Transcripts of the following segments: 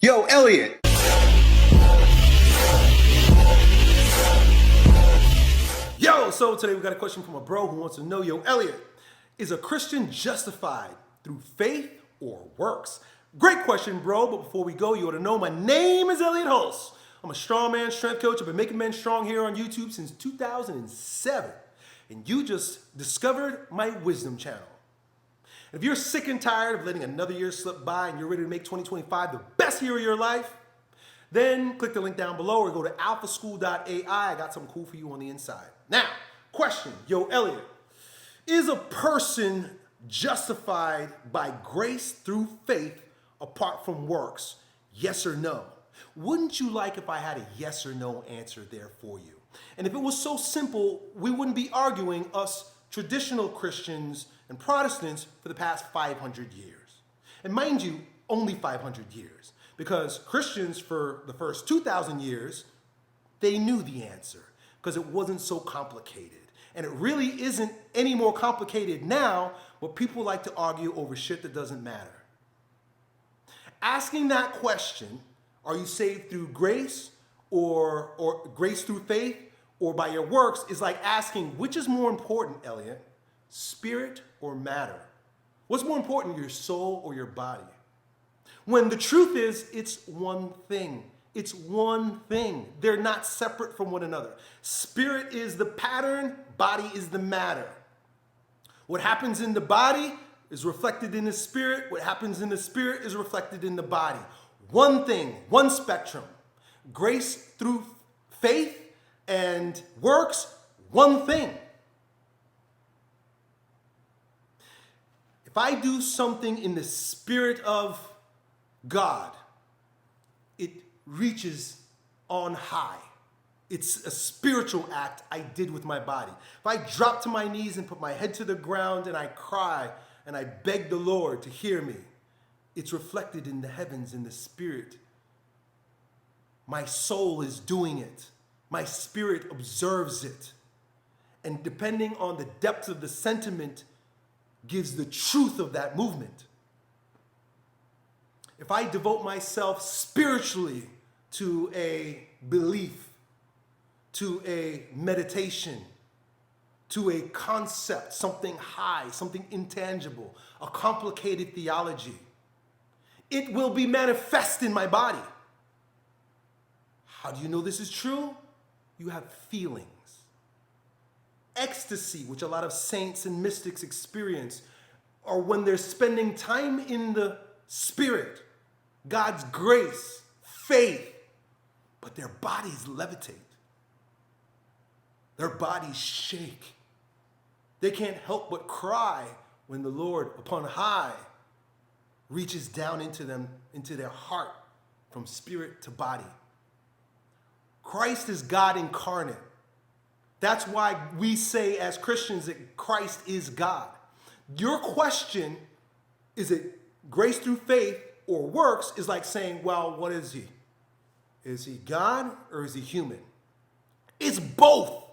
Yo, Elliot. Yo, so today we got a question from a bro who wants to know, yo, Elliot, is a Christian justified through faith or works? Great question, bro, but before we go, you ought to know my name is Elliot Hulse. I'm a strongman strength coach. I've been making men strong here on YouTube since 2007, and you just discovered my wisdom channel. If you're sick and tired of letting another year slip by and you're ready to make 2025 the best year of your life, then click the link down below or go to alphaschool.ai. I got something cool for you on the inside. Now, question, yo, Elliot, is a person justified by grace through faith apart from works? Yes or no? Wouldn't you like if I had a yes or no answer there for you? And if it was so simple, we wouldn't be arguing, us traditional Christians and Protestants, for the past 500 years. And mind you, only 500 years. Because Christians for the first 2,000 years, they knew the answer because it wasn't so complicated. And it really isn't any more complicated now, but people like to argue over shit that doesn't matter. Asking that question, are you saved through grace or grace through faith or by your works, is like asking, which is more important, Elliot, spirit or matter? What's more important, your soul or your body? When the truth is, it's one thing. It's one thing. They're not separate from one another. Spirit is the pattern, body is the matter. What happens in the body is reflected in the spirit. What happens in the spirit is reflected in the body. One thing, one spectrum. Grace through faith and works, one thing. If I do something in the spirit of God, it reaches on high. It's a spiritual act I did with my body. If I drop to my knees and put my head to the ground and I cry and I beg the Lord to hear me, it's reflected in the heavens in the spirit. My soul is doing it. My spirit observes it. And depending on the depth of the sentiment, gives the truth of that movement. If I devote myself spiritually to a belief, to a meditation, to a concept, something high, something intangible, a complicated theology, it will be manifest in my body. How do you know this is true? You have feelings. Ecstasy, which a lot of saints and mystics experience, or when they're spending time in the spirit, God's grace, faith, but their bodies levitate. Their bodies shake. They can't help but cry when the Lord upon high reaches down into them, into their heart, from spirit to body. Christ is God incarnate. That's why we say as Christians that Christ is God. Your question, is it grace through faith or works, is like saying, well, what is he? Is he God or is he human? It's both.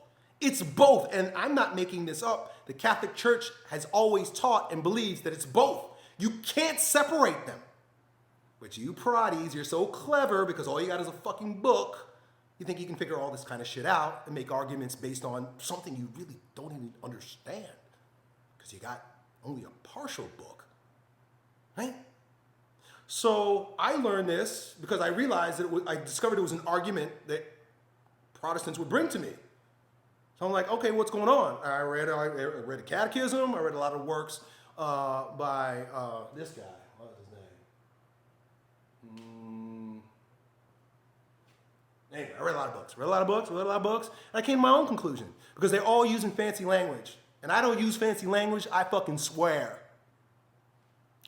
It's both. And I'm not making this up. The Catholic Church has always taught and believes that it's both. You can't separate them. But you parodies, you're so clever because all you got is a fucking book. You think you can figure all this kind of shit out and make arguments based on something you really don't even understand because you got only a partial book, right? So I learned this because I realized that I discovered it was an argument that Protestants would bring to me. So I'm like, okay, what's going on? I read a catechism. I read a lot of works by this guy. What was his name? Anyway, I read a lot of books, and I came to my own conclusion because they're all using fancy language. And I don't use fancy language, I fucking swear.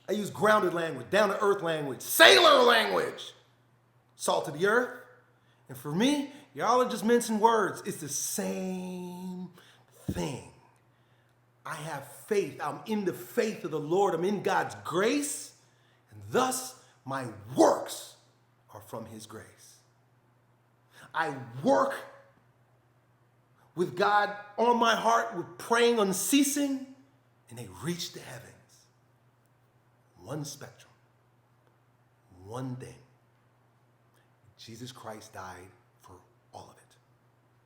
I use grounded language, down to earth language, sailor language. Salt of the earth. And for me, y'all are just mincing words. It's the same thing. I have faith. I'm in the faith of the Lord. I'm in God's grace. And thus, my works are from his grace. I work with God on my heart, with praying unceasing, and they reach the heavens. One spectrum, one thing. Jesus Christ died